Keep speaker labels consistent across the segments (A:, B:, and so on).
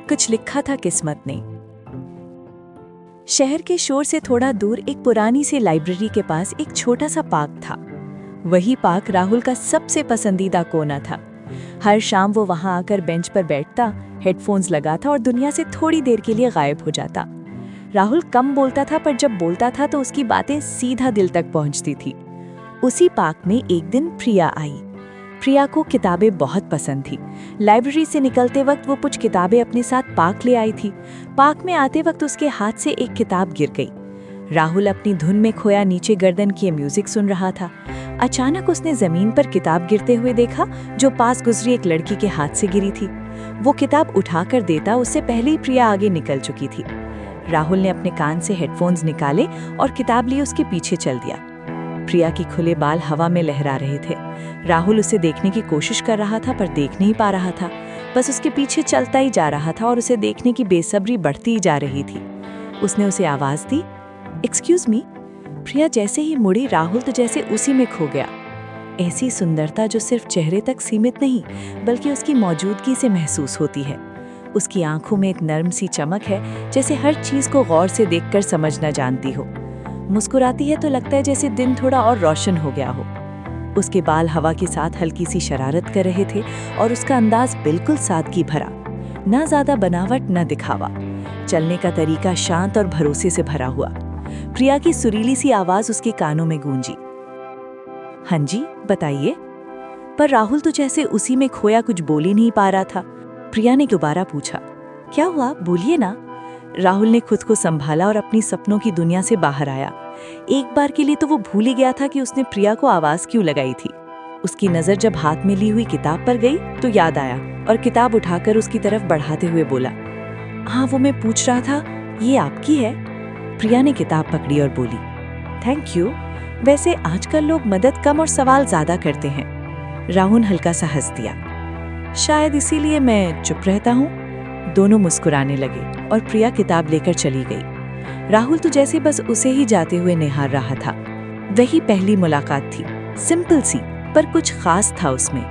A: कुछ लिखा था किस्मत ने। शहर के शोर से थोड़ा दूर एक पुरानी सी लाइब्रेरी के पास एक छोटा सा पार्क था। वही पार्क राहुल का सबसे पसंदीदा कोना था। हर शाम वो वहां आकर बेंच पर बैठता, हेडफोन्स लगाता और दुनिया से थोड़ी देर के लिए गायब हो जाता। राहुल कम बोलता था, पर जब बोलता था तो उसकी बातें सीधा दिल तक पहुंचती थी। उसी पार्क में एक दिन प्रिया आई। प्रिया को किताबें बहुत पसंद थी। लाइब्रेरी से निकलते वक्त वो कुछ किताबें अपने साथ पार्क ले आई थी। पार्क में आते वक्त उसके हाथ से एक किताब गिर गई। राहुल अपनी धुन में खोया नीचे गर्दन किए म्यूजिक सुन रहा था। अचानक उसने जमीन पर किताब गिरते हुए देखा, जो पास गुजरी एक लड़की के हाथ से गिरी थी। वो किताब उठाकर देता उससे पहले ही प्रिया आगे निकल चुकी थी। राहुल ने अपने कान से हेडफोन्स निकाले और किताब लिए उसके पीछे चल दिया। प्रिया की खुले बाल हवा में लहरा रहे थे। राहुल उसे देखने की कोशिश कर रहा था, पर देख नहीं पा रहा था। बस उसके पीछे चलता ही जा रहा था और उसे देखने की बेसब्री बढ़ती ही जा रही थी। उसने उसे आवाज दी, एक्सक्यूज मी। प्रिया जैसे ही मुड़ी, राहुल तो जैसे उसी में खो गया। ऐसी सुंदरता जो सिर्फ चेहरे तक सीमित नहीं, बल्कि उसकी मौजूदगी से महसूस होती है। उसकी आंखों में एक नर्म सी चमक है, जैसे हर चीज को गौर से देखकर समझना जानती हो। मुस्कुराती है तो लगता है जैसे दिन थोड़ा और रोशन हो गया हो। उसके बाल हवा के साथ हल्की सी शरारत कर रहे थे और उसका अंदाज बिल्कुल सादगी भरा, ना ज्यादा बनावट न दिखावा। चलने का तरीका शांत और भरोसे से भरा हुआ। प्रिया की सुरीली सी आवाज उसके कानों में गूंजी, हाँ जी बताइए। पर राहुल तो जैसे उसी में खोया कुछ बोल ही नहीं पा रहा था। प्रिया ने दोबारा पूछा, क्या हुआ, बोलिए ना। राहुल ने खुद को संभाला और अपनी सपनों की दुनिया से बाहर आया। एक बार के लिए तो वो भूल ही गया था कि उसने प्रिया को आवाज क्यों लगाई थी। उसकी नजर जब हाथ में ली हुई किताब पर गई तो याद आया और किताब उठाकर उसकी तरफ बढ़ाते हुए बोला, हाँ वो मैं पूछ रहा था, ये आपकी है। प्रिया ने किताब पकड़ी और बोली, थैंक यू। वैसे आजकल लोग मदद कम और सवाल ज्यादा करते हैं। राहुल हल्का सा हंस दिया, शायद इसीलिए मैं चुप रहता हूँ। दोनों मुस्कुराने लगे और प्रिया किताब लेकर चली गई। राहुल तो जैसे बस उसे ही जाते हुए निहार रहा था। वही पहली मुलाकात थी, सिंपल सी, पर कुछ खास था उसमें।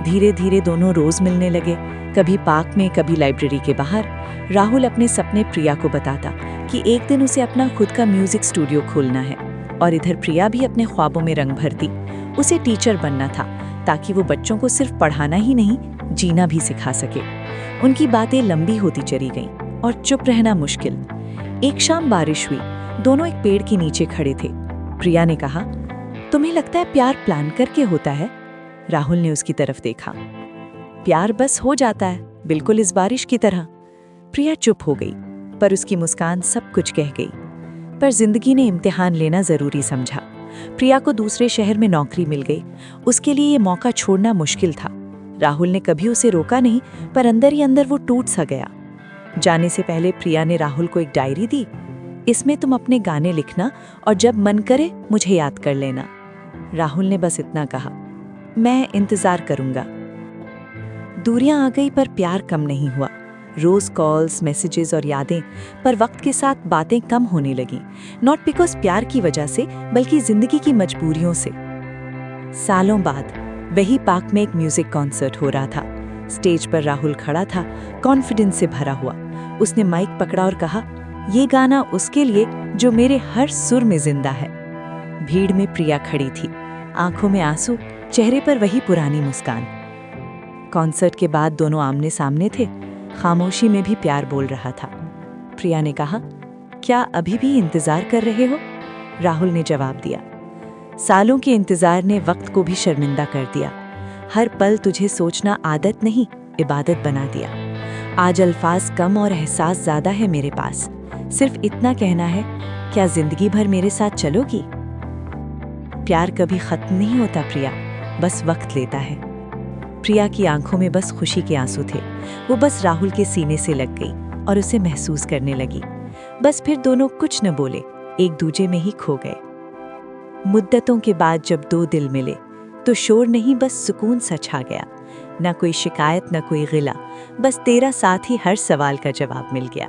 A: धीरे धीरे दोनों रोज मिलने लगे, कभी पार्क में, कभी लाइब्रेरी के बाहर। राहुल अपने सपने प्रिया को बताता कि एक दिन उसे अपना खुद का म्यूजिक स्टूडियो खोलना है, और इधर प्रिया भी अपने ख्वाबों में रंग भरती। उसे टीचर बनना था, ताकि वो बच्चों को सिर्फ पढ़ाना ही नहीं, जीना भी सिखा सके। उनकी बातें लंबी होती चली गईं और चुप रहना मुश्किल। एक शाम बारिश हुई, दोनों एक पेड़ के नीचे खड़े थे। प्रिया ने कहा, तुम्हें लगता है प्यार प्लान करके होता है? राहुल ने उसकी तरफ देखा, प्यार बस हो जाता है, बिल्कुल इस बारिश की तरह। प्रिया चुप हो गई, पर उसकी मुस्कान सब कुछ कह गई। पर जिंदगी ने इम्तिहान लेना जरूरी समझा। प्रिया को दूसरे शहर में नौकरी मिल गई। उसके लिए ये मौका छोड़ना मुश्किल था। राहुल ने कभी उसे रोका नहीं, पर अंदर ही अंदर वो टूट सा गया। जाने से पहले प्रिया ने राहुल को एक डायरी दी, इसमें तुम अपने गाने लिखना और जब मन करे मुझे याद कर लेना। राहुल ने बस इतना कहा, मैं इंतजार करूंगा। दूरियां आ गई, पर प्यार कम नहीं हुआ। रोज कॉल्स, मैसेजेस और यादें, पर वक्त के साथ बातें कम होने लगी। नॉट बिकॉज प्यार की वजह से, बल्कि जिंदगी की मजबूरियों से। सालों बाद वही पार्क में एक म्यूजिक कॉन्सर्ट हो रहा था। स्टेज पर राहुल खड़ा था, कॉन्फिडेंस से भरा हुआ। उसने माइक पकड़ा और कहा, ये गाना उसके लिए जो मेरे हर सुर में जिंदा है। भीड़ में प्रिया खड़ी थी, आंखों में आंसू, चेहरे पर वही पुरानी मुस्कान। कॉन्सर्ट के बाद दोनों आमने सामने थे, खामोशी में भी प्यार बोल रहा था। प्रिया ने कहा, क्या अभी भी इंतजार कर रहे हो? राहुल ने जवाब दिया, सालों के इंतजार ने वक्त को भी शर्मिंदा कर दिया। हर पल तुझे सोचना आदत नहीं, इबादत बना दिया। आज अल्फाज कम और एहसास ज्यादा है मेरे पास। सिर्फ इतना कहना है, क्या जिंदगी भर मेरे साथ चलोगी? प्यार कभी खत्म नहीं होता प्रिया, बस वक्त लेता है। प्रिया की आंखों में बस खुशी के आंसू थे। वो बस राहुल के सीने से लग गई और उसे महसूस करने लगी। बस फिर दोनों कुछ न बोले, एक दूजे में ही खो गए। मुद्दतों के बाद जब दो दिल मिले तो शोर नहीं, बस सुकून सा छा गया। न कोई शिकायत, न कोई गिला, बस तेरा साथ ही हर सवाल का जवाब मिल गया।